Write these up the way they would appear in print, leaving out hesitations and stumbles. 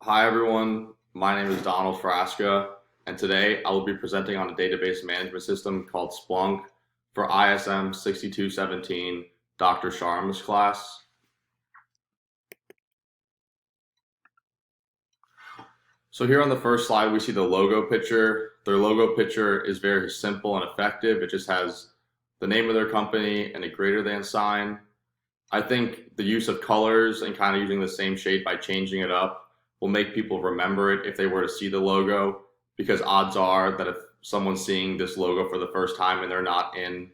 Hi everyone, my name is Donald Frasca, and today I will be presenting on a database management system called Splunk for ISM 6217, Dr. Sharma's class. So here on the first slide, we see the logo picture. Their logo picture is very simple and effective. It just has the name of their company and a greater than sign. I think the use of colors and kind of using the same shade by changing it up will make people remember it if they were to see the logo, because odds are that if someone's seeing this logo for the first time and they're not in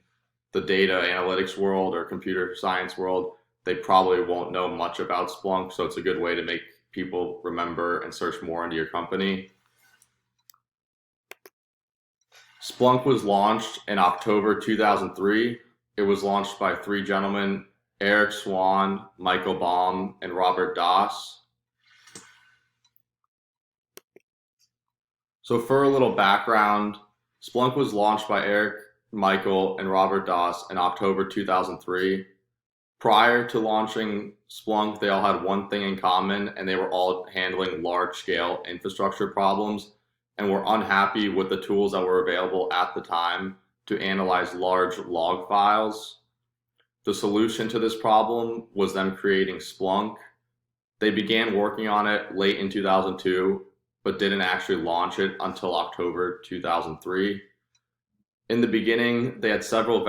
the data analytics world or computer science world, they probably won't know much about Splunk. So it's a good way to make people remember and search more into your company. Splunk was launched in October 2003. It was launched by three gentlemen, Eric Swan, Michael Baum, and Robert Doss. So for a little background, Splunk was launched by Eric, Michael, and Robert Doss in October 2003. Prior to launching Splunk, they all had one thing in common, and they were all handling large-scale infrastructure problems and were unhappy with the tools that were available at the time to analyze large log files. The solution to this problem was them creating Splunk. They began working on it late in 2002, but didn't actually launch it until October 2003. In the beginning, they had several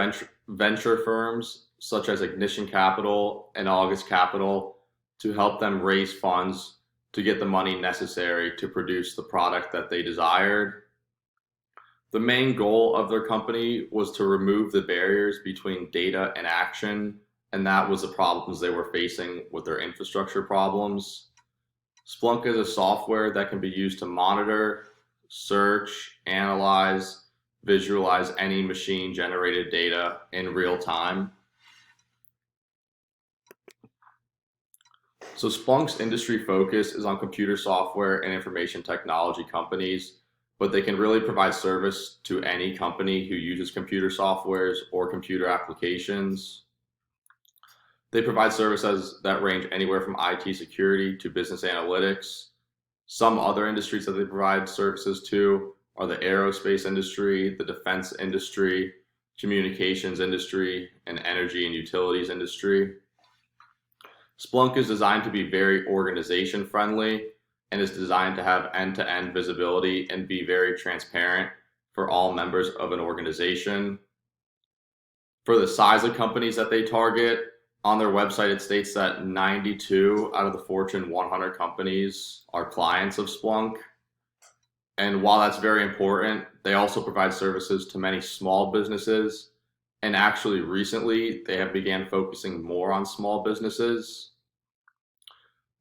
venture firms, such as Ignition Capital and August Capital, to help them raise funds to get the money necessary to produce the product that they desired. The main goal of their company was to remove the barriers between data and action, and that was the problems they were facing with their infrastructure problems. Splunk is a software that can be used to monitor, search, analyze, visualize any machine-generated data in real time. So Splunk's industry focus is on computer software and information technology companies, but they can really provide service to any company who uses computer softwares or computer applications. They provide services that range anywhere from IT security to business analytics. Some other industries that they provide services to are the aerospace industry, the defense industry, communications industry, and energy and utilities industry. Splunk is designed to be very organization friendly and is designed to have end-to-end visibility and be very transparent for all members of an organization. For the size of companies that they target, on their website it states that 92 out of the Fortune 100 companies are clients of Splunk. And while that's very important, they also provide services to many small businesses. And actually recently, they have began focusing more on small businesses.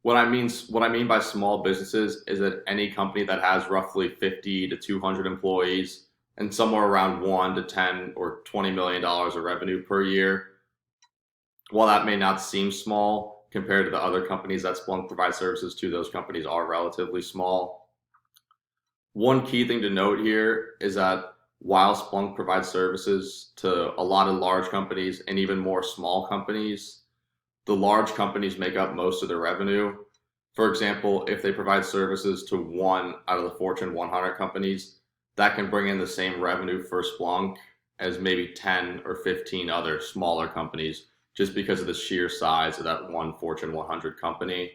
What I mean by small businesses is that any company that has roughly 50 to 200 employees and somewhere around 1 to 10 or $20 million of revenue per year. While that may not seem small compared to the other companies that Splunk provides services to, those companies are relatively small. One key thing to note here is that while Splunk provides services to a lot of large companies and even more small companies, the large companies make up most of their revenue. For example, if they provide services to one out of the Fortune 100 companies, that can bring in the same revenue for Splunk as maybe 10 or 15 other smaller companies, just because of the sheer size of that one Fortune 100 company.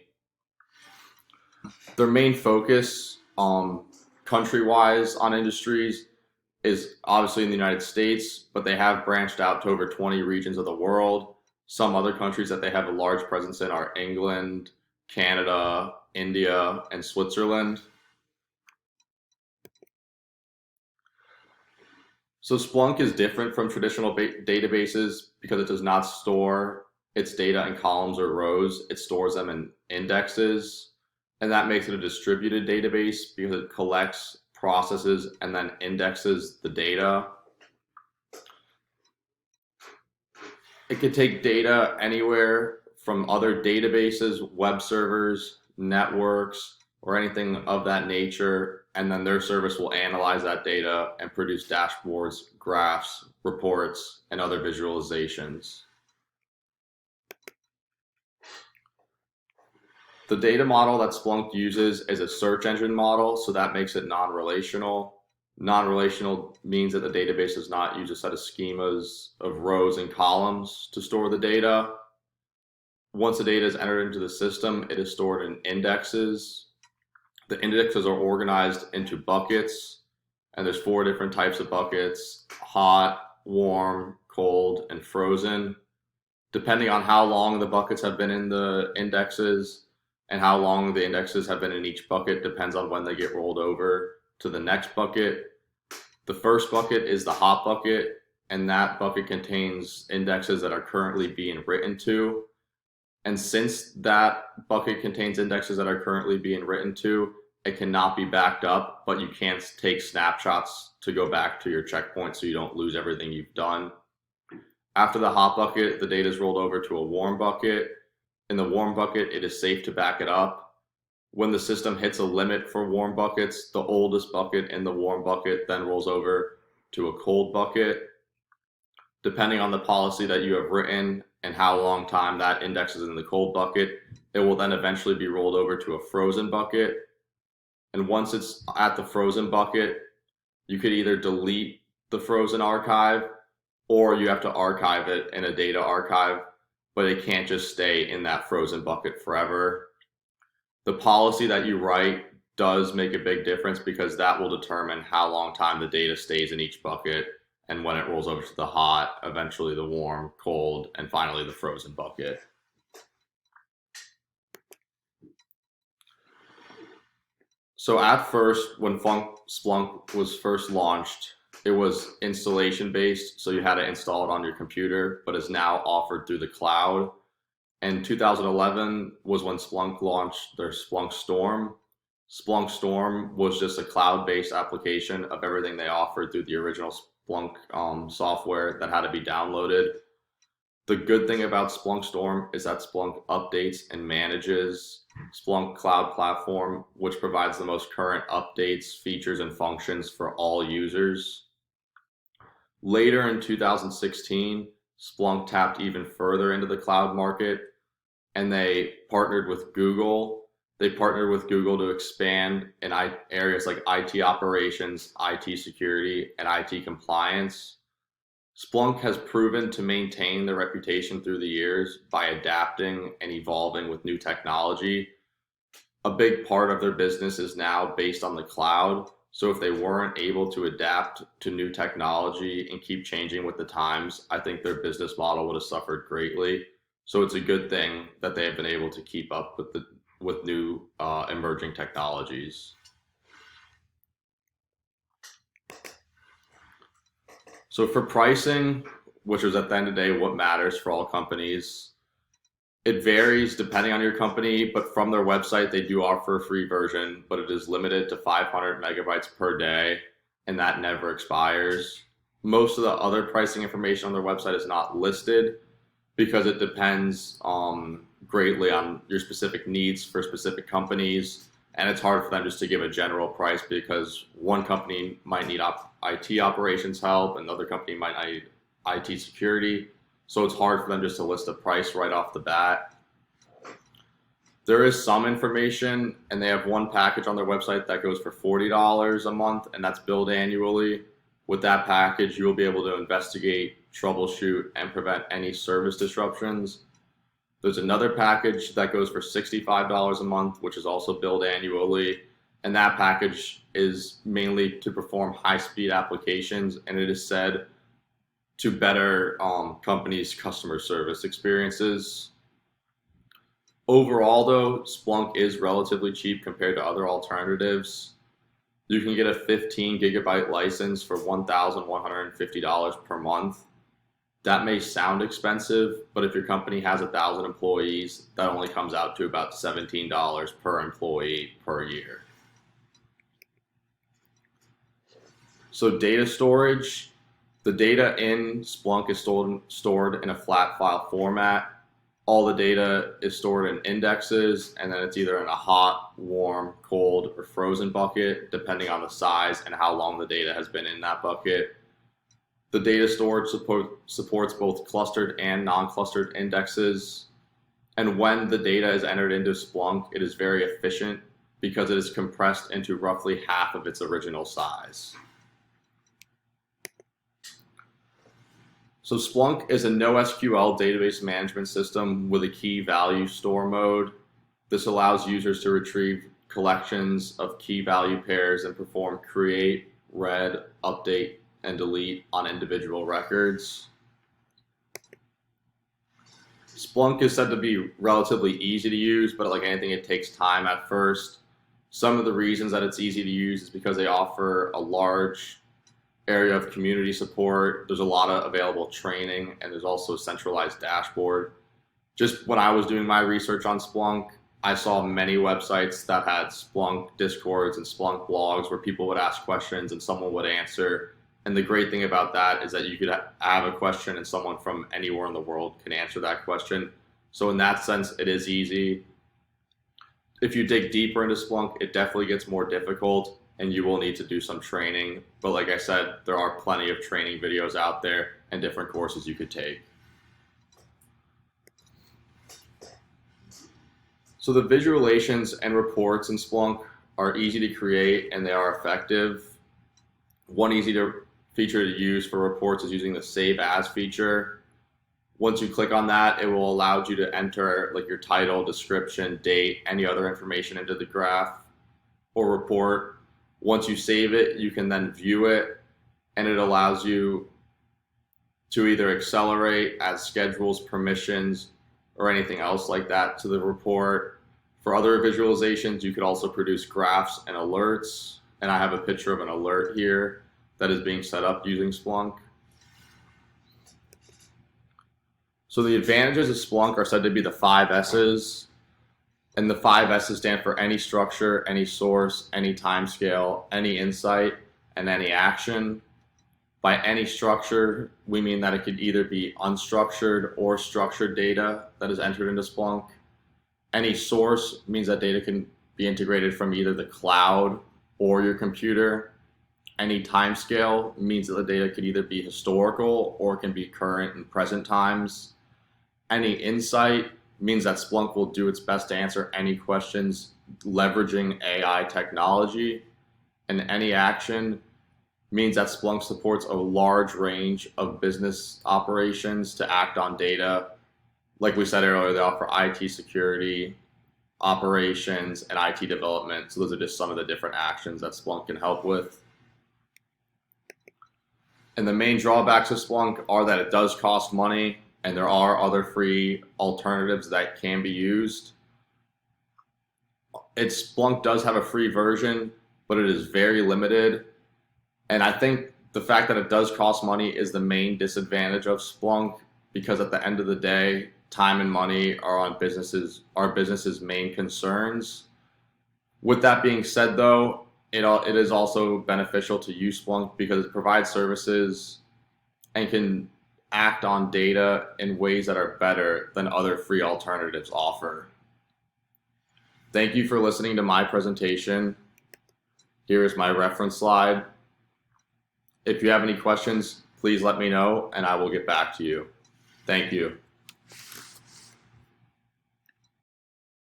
Their main focus country-wise on industries is obviously in the United States, but they have branched out to over 20 regions of the world. Some other countries that they have a large presence in are England, Canada, India, and Switzerland. So Splunk is different from traditional databases because it does not store its data in columns or rows. It stores them in indexes, and that makes it a distributed database because it collects, processes, and then indexes the data. It could take data anywhere from other databases, web servers, networks, or anything of that nature, and then their service will analyze that data and produce dashboards, graphs, reports, and other visualizations. The data model that Splunk uses is a search engine model, so that makes it non-relational. Non-relational means that the database does not use a set of schemas of rows and columns to store the data. Once the data is entered into the system, it is stored in indexes. The indexes are organized into buckets, and there's 4 different types of buckets: hot, warm, cold, and frozen. Depending on how long the buckets have been in the indexes and how long the indexes have been in each bucket depends on when they get rolled over to the next bucket. The first bucket is the hot bucket, and that bucket contains indexes that are currently being written to. And since that bucket contains indexes that are currently being written to, it cannot be backed up, but you can take snapshots to go back to your checkpoint so you don't lose everything you've done. After the hot bucket, the data is rolled over to a warm bucket. In the warm bucket, it is safe to back it up. When the system hits a limit for warm buckets, the oldest bucket in the warm bucket then rolls over to a cold bucket. Depending on the policy that you have written and how long time that index is in the cold bucket, it will then eventually be rolled over to a frozen bucket. And once it's at the frozen bucket, you could either delete the frozen archive or you have to archive it in a data archive, but it can't just stay in that frozen bucket forever. The policy that you write does make a big difference because that will determine how long time the data stays in each bucket and when it rolls over to the hot, eventually the warm, cold, and finally the frozen bucket. So at first, when Splunk was first launched, it was installation based, so you had to install it on your computer, but is now offered through the cloud. And 2011 was when Splunk launched their Splunk Storm. Splunk Storm was just a cloud-based application of everything they offered through the original Splunk software that had to be downloaded. The good thing about Splunk Storm is that Splunk updates and manages Splunk Cloud Platform, which provides the most current updates, features, and functions for all users. Later in 2016, Splunk tapped even further into the cloud market, and they partnered with Google. They partnered with Google to expand in areas like IT operations, IT security, and IT compliance. Splunk has proven to maintain their reputation through the years by adapting and evolving with new technology. A big part of their business is now based on the cloud. So if they weren't able to adapt to new technology and keep changing with the times, I think their business model would have suffered greatly. So it's a good thing that they have been able to keep up with new emerging technologies. So for pricing, which is at the end of the day what matters for all companies, it varies depending on your company, but from their website, they do offer a free version, but it is limited to 500 megabytes per day, and that never expires. Most of the other pricing information on their website is not listed because it depends greatly on your specific needs for specific companies. And it's hard for them just to give a general price because one company might need IT operations help, and another company might need IT security. So it's hard for them just to list a price right off the bat. There is some information, and they have one package on their website that goes for $40 a month, and that's billed annually. With that package, you will be able to investigate, troubleshoot, and prevent any service disruptions. There's another package that goes for $65 a month, which is also billed annually. And that package is mainly to perform high-speed applications, and it is said to better companies' customer service experiences. Overall, though, Splunk is relatively cheap compared to other alternatives. You can get a 15 gigabyte license for $1,150 per month. That may sound expensive, but if your company has 1,000 employees, that only comes out to about $17 per employee per year. So data storage, the data in Splunk is stored in a flat file format. All the data is stored in indexes, and then it's either in a hot, warm, cold, or frozen bucket, depending on the size and how long the data has been in that bucket. The data storage supports both clustered and non-clustered indexes. And when the data is entered into Splunk, it is very efficient because it is compressed into roughly half of its original size. So Splunk is a NoSQL database management system with a key value store mode. This allows users to retrieve collections of key value pairs and perform create, read, update, and delete on individual records. Splunk is said to be relatively easy to use, but like anything, it takes time at first. Some of the reasons that it's easy to use is because they offer a large area of community support. There's a lot of available training, and there's also a centralized dashboard. Just when I was doing my research on Splunk, I saw many websites that had Splunk Discords and Splunk blogs where people would ask questions and someone would answer. And the great thing about that is that you could have a question and someone from anywhere in the world can answer that question. So in that sense, it is easy. If you dig deeper into Splunk, it definitely gets more difficult and you will need to do some training. But like I said, there are plenty of training videos out there and different courses you could take. So the visualizations and reports in Splunk are easy to create and they are effective. One easy feature to use for reports is using the Save As feature. Once you click on that, it will allow you to enter like your title, description, date, any other information into the graph or report. Once you save it, you can then view it, and it allows you to either accelerate, add schedules, permissions, or anything else like that to the report. For other visualizations, you could also produce graphs and alerts, and I have a picture of an alert here that is being set up using Splunk. So the advantages of Splunk are said to be the 5 S's, and the 5 S's stand for any structure, any source, any timescale, any insight, and any action. By any structure, we mean that it could either be unstructured or structured data that is entered into Splunk. Any source means that data can be integrated from either the cloud or your computer. Any timescale means that the data could either be historical or can be current and present times. Any insight means that Splunk will do its best to answer any questions leveraging AI technology. And any action means that Splunk supports a large range of business operations to act on data. Like we said earlier, they offer IT security, operations, and IT development. So those are just some of the different actions that Splunk can help with. And the main drawbacks of Splunk are that it does cost money, and there are other free alternatives that can be used. Splunk does have a free version, but it is very limited. And I think the fact that it does cost money is the main disadvantage of Splunk, because at the end of the day, time and money are businesses' main concerns. With that being said, though, it is also beneficial to use Splunk because it provides services and can act on data in ways that are better than other free alternatives offer. Thank you for listening to my presentation. Here is my reference slide. If you have any questions, please let me know and I will get back to you. Thank you.